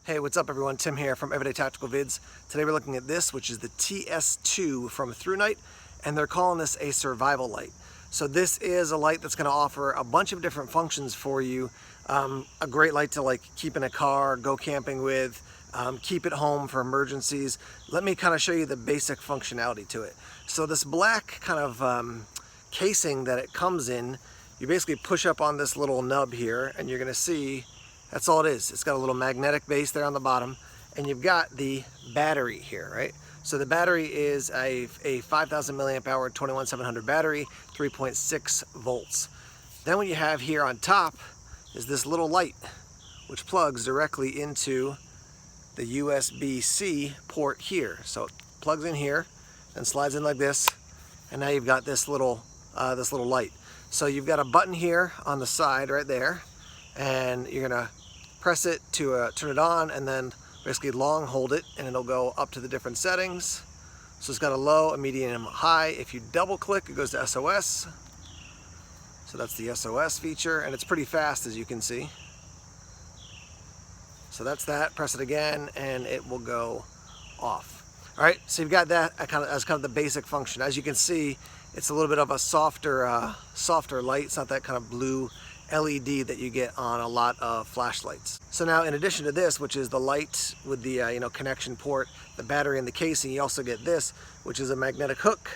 Hey, what's up everyone? Tim here from Everyday Tactical Vids. Today we're looking at this, which is the TS2 from ThruNite, and they're calling this a survival light. So this is a light that's going to offer a bunch of different functions for you. A great light to like keep in a car, go camping with, keep it home for emergencies. Let me kind of show you the basic functionality to it. So this black kind of casing that it comes in, you basically push up on this little nub here and you're going to see that's all it is. It's got a little magnetic base there on the bottom, and you've got the battery here, right? So the battery is a 5,000 milliamp hour 21700 battery, 3.6 volts. Then what you have here on top is this little light, which plugs directly into the USB-C port here. So it plugs in here and slides in like this, and now you've got this little light. So you've got a button here on the side right there, and you're gonna press it to turn it on, and then basically long hold it and it'll go up to the different settings. So it's got a low, a medium, a high. If you double click, it goes to SOS. So that's the SOS feature, and it's pretty fast as you can see. So that's that. Press it again and it will go off. All right, so you've got that as kind of the basic function. As you can see, it's a little bit of a softer light. It's not that kind of blue LED that you get on a lot of flashlights. So now, in addition to this, which is the light with the connection port, the battery and the casing, you also get this, which is a magnetic hook,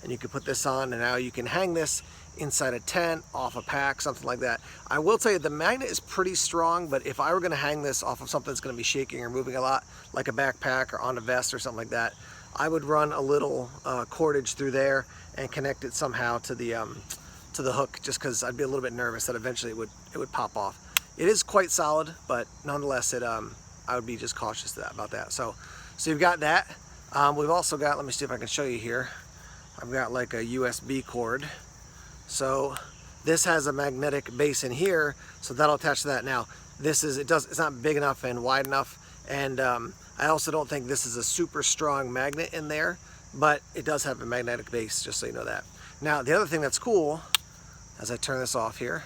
and you can put this on, and now you can hang this inside a tent, off a pack, something like that. I will tell you, the magnet is pretty strong, but if I were going to hang this off of something that's going to be shaking or moving a lot, like a backpack or on a vest or something like that, I would run a little cordage through there and connect it somehow to the hook, just because I'd be a little bit nervous that eventually it would pop off. It is quite solid, but nonetheless, I would be just cautious about that. So you've got that. We've also got, let me see if I can show you here. I've got like a USB cord. So this has a magnetic base in here, so that'll attach to that. Now it's not big enough and wide enough, and I also don't think this is a super strong magnet in there, but it does have a magnetic base, just so you know that. Now the other thing that's cool, as I turn this off here,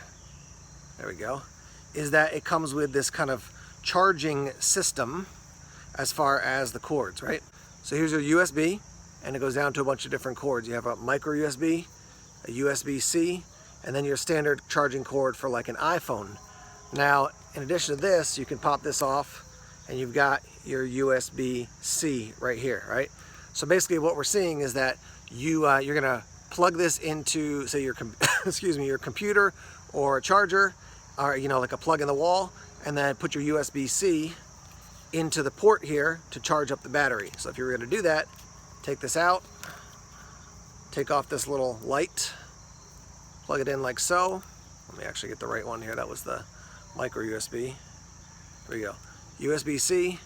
there we go, is that it comes with this kind of charging system as far as the cords, right? So here's your USB, and it goes down to a bunch of different cords. You have a micro USB, a USB-C, and then your standard charging cord for like an iPhone. Now, in addition to this, you can pop this off, and you've got your USB-C right here, right? So basically what we're seeing is that you're gonna plug this into, say, your your computer or a charger, or like a plug in the wall, and then put your USB-C into the port here to charge up the battery. So if you're going to do that, take this out, take off this little light, plug it in like so. Let me actually get the right one here. That was the micro USB. There we go. USB-C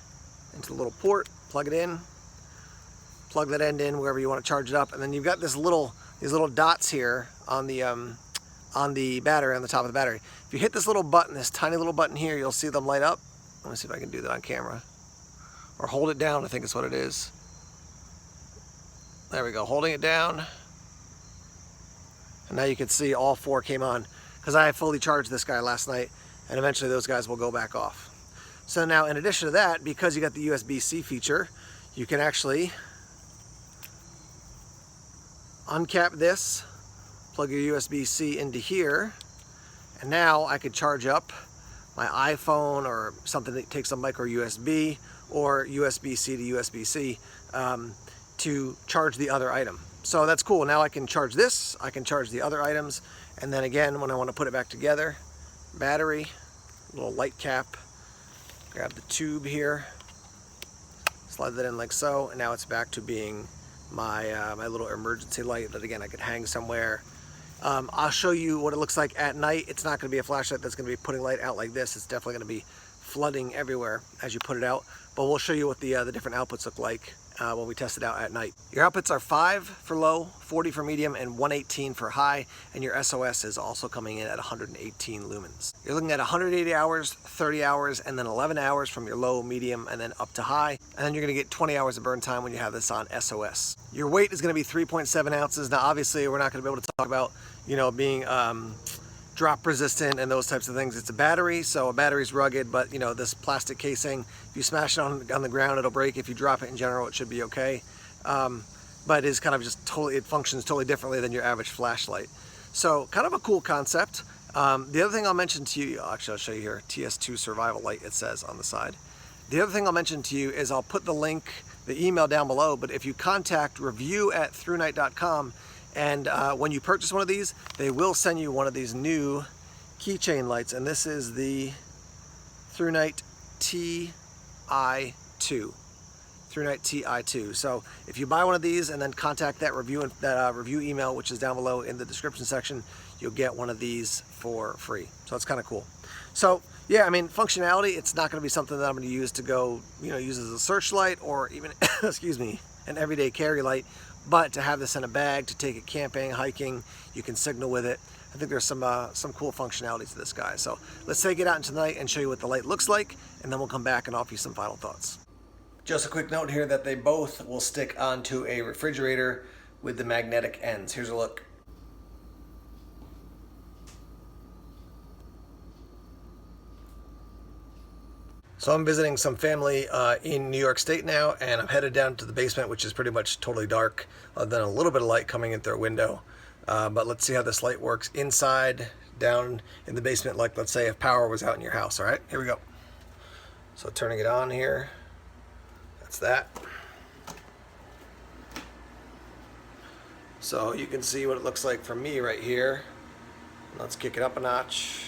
into the little port, plug it in, plug that end in wherever you want to charge it up, and then you've got these little dots here on the battery, on the top of the battery. If you hit this little button, this tiny little button here, you'll see them light up. Let me see if I can do that on camera. Or hold it down, I think is what it is. There we go, holding it down. And now you can see all four came on, because I fully charged this guy last night, and eventually those guys will go back off. So now, in addition to that, because you got the USB-C feature, you can actually uncap this, plug your USB-C into here, and now I could charge up my iPhone or something that takes a micro USB or USB-C to USB-C to charge the other item. So that's cool. Now I can charge this, I can charge the other items, and then again, when I want to put it back together, battery, little light cap, grab the tube here, slide that in like so, and now it's back to being my little emergency light that, again, I could hang somewhere. I'll show you what it looks like at night. It's not going to be a flashlight that's going to be putting light out like this. It's definitely going to be flooding everywhere as you put it out, but we'll show you what the different outputs look like when we test it out at night. Your outputs are 5 for low, 40 for medium, and 118 for high, and your SOS is also coming in at 118 lumens. You're looking at 180 hours, 30 hours, and then 11 hours from your low, medium, and then up to high, and then you're going to get 20 hours of burn time when you have this on SOS. Your weight is going to be 3.7 ounces. Now obviously we're not going to be able to talk about being drop resistant and those types of things. It's a battery, so a battery's rugged, but you know, this plastic casing, if you smash it on the ground, it'll break. If you drop it in general, it should be okay. But it's kind of just totally, it functions totally differently than your average flashlight. So kind of a cool concept. The other thing I'll mention to you, actually I'll show you here, TS2 Survival Light, it says on the side. The other thing I'll mention to you is I'll put the link, the email down below, but if you contact review@throughnight.com, and when you purchase one of these, they will send you one of these new keychain lights, and this is the ThruNite TI2. ThruNite TI2. So if you buy one of these and then contact that review email, which is down below in the description section, you'll get one of these for free. So it's kind of cool. So yeah, I mean, functionality, it's not going to be something that I'm going to use to go, you know, use as a searchlight or even, excuse me, an everyday carry light. But to have this in a bag, to take it camping, hiking, you can signal with it. I think there's some cool functionality to this guy. So let's take it out into the night and show you what the light looks like, and then we'll come back and offer you some final thoughts. Just a quick note here that they both will stick onto a refrigerator with the magnetic ends. Here's a look. So I'm visiting some family in New York State now, and I'm headed down to the basement, which is pretty much totally dark, other than a little bit of light coming in through a window. But let's see how this light works inside, down in the basement, like let's say if power was out in your house. All right, here we go. So turning it on here. That's that. So you can see what it looks like from me right here. Let's kick it up a notch.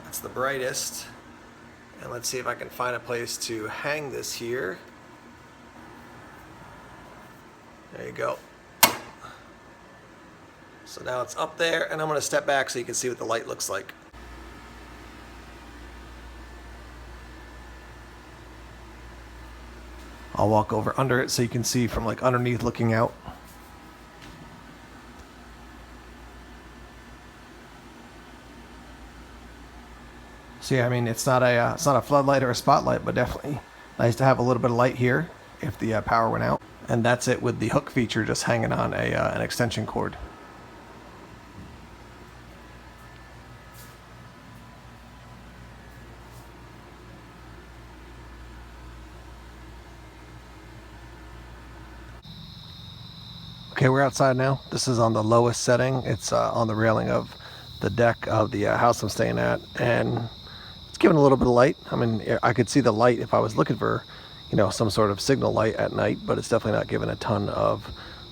That's the brightest. And let's see if I can find a place to hang this here. There you go. So now it's up there, and I'm going to step back so you can see what the light looks like. I'll walk over under it so you can see from like underneath looking out. So yeah, I mean, it's not a floodlight or a spotlight, but definitely nice to have a little bit of light here if the power went out. And that's it with the hook feature just hanging on an extension cord. Okay, we're outside now. This is on the lowest setting. It's on the railing of the deck of the house I'm staying at, and it's giving a little bit of light. I mean, I could see the light if I was looking for, you know, some sort of signal light at night, but it's definitely not giving a ton of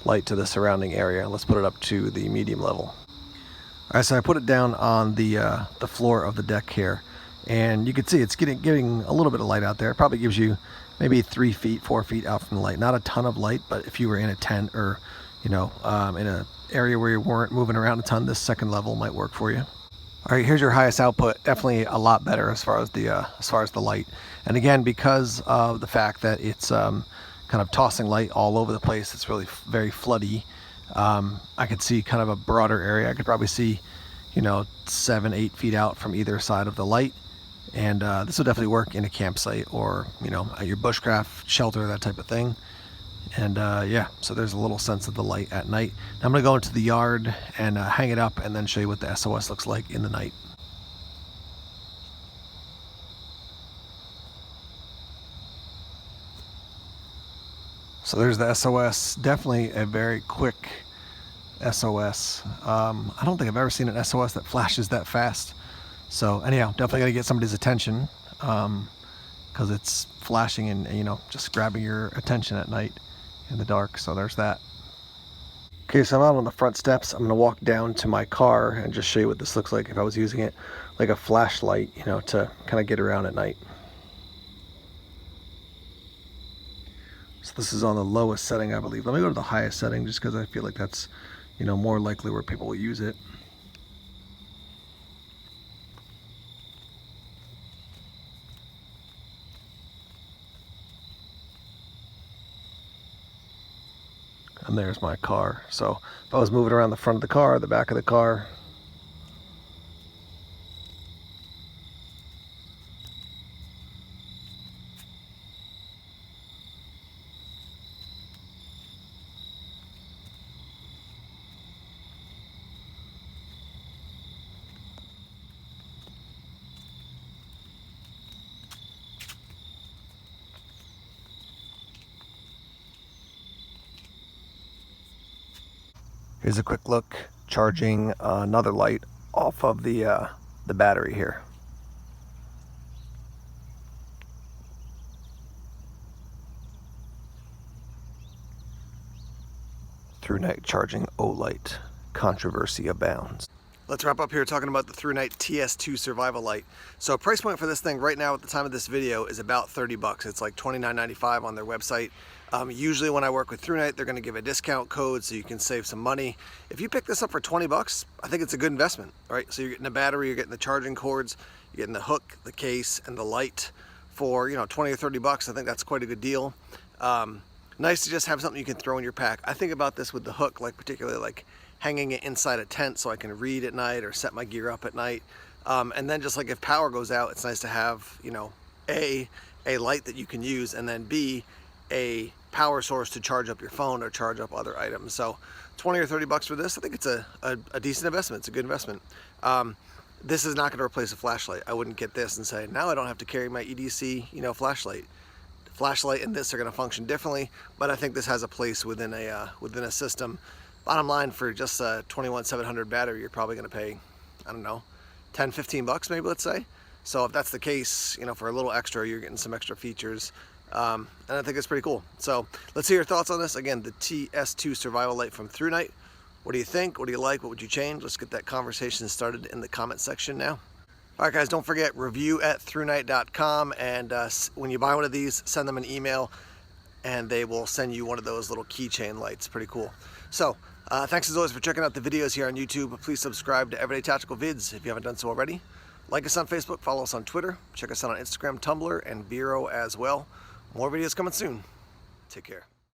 light to the surrounding area. Let's put it up to the medium level. All right, so I put it down on the floor of the deck here, and you can see it's getting a little bit of light out there. It probably gives you maybe 3 feet, 4 feet out from the light. Not a ton of light, but if you were in a tent or, you know, in an area where you weren't moving around a ton, this second level might work for you. All right, here's your highest output. Definitely a lot better as far as the light. And again, because of the fact that it's kind of tossing light all over the place, it's really very floody. I could see kind of a broader area. I could probably see, you know, 7-8 feet out from either side of the light. And this will definitely work in a campsite or, you know, at your bushcraft shelter, that type of thing. And yeah, so there's a little sense of the light at night. Now I'm going to go into the yard and hang it up and then show you what the SOS looks like in the night. So there's the SOS. Definitely a very quick SOS. I don't think I've ever seen an SOS that flashes that fast. So anyhow, definitely got to get somebody's attention because it's flashing and, you know, just grabbing your attention at night in the dark. So there's that. Okay, so I'm out on the front steps. I'm going to walk down to my car and just show you what this looks like if I was using it like a flashlight, you know, to kind of get around at night. So this is on the lowest setting, I believe. Let me go to the highest setting just because I feel like that's, you know, more likely where people will use it. And there's my car. So if I was moving around the front of the car, the back of the car, Here's a quick look charging another light off of the battery here. ThruNite charging Olight, controversy abounds. Let's wrap up here talking about the ThruNite TS2 Survival Light. So price point for this thing right now at the time of this video is about 30 bucks. It's like $29.95 on their website. Usually when I work with ThruNite, they're gonna give a discount code so you can save some money. If you pick this up for 20 bucks, I think it's a good investment, right? So you're getting the battery, you're getting the charging cords, you're getting the hook, the case, and the light for 20 or 30 bucks. I think that's quite a good deal. Nice to just have something you can throw in your pack. I think about this with the hook, like particularly like hanging it inside a tent so I can read at night or set my gear up at night. And then just like if power goes out, it's nice to have, A, a light that you can use, and then B, a power source to charge up your phone or charge up other items. So 20 or 30 bucks for this, I think it's a decent investment. It's a good investment. This is not going to replace a flashlight. I wouldn't get this and say, now I don't have to carry my EDC, flashlight. Flashlight and this are going to function differently, but I think this has a place within a system. Bottom line, for just a 21700 battery, you're probably going to pay, I don't know, 10, 15 bucks maybe, let's say. So if that's the case, for a little extra, you're getting some extra features. And I think it's pretty cool. So let's hear your thoughts on this. Again, the TS2 Survival Light from ThruNite. What do you think? What do you like? What would you change? Let's get that conversation started in the comment section now. All right, guys, don't forget, review@thrunite.com, and when you buy one of these, send them an email, and they will send you one of those little keychain lights. Pretty cool. So, thanks as always for checking out the videos here on YouTube. Please subscribe to Everyday Tactical Vids if you haven't done so already. Like us on Facebook, follow us on Twitter, check us out on Instagram, Tumblr, and Vero as well. More videos coming soon. Take care.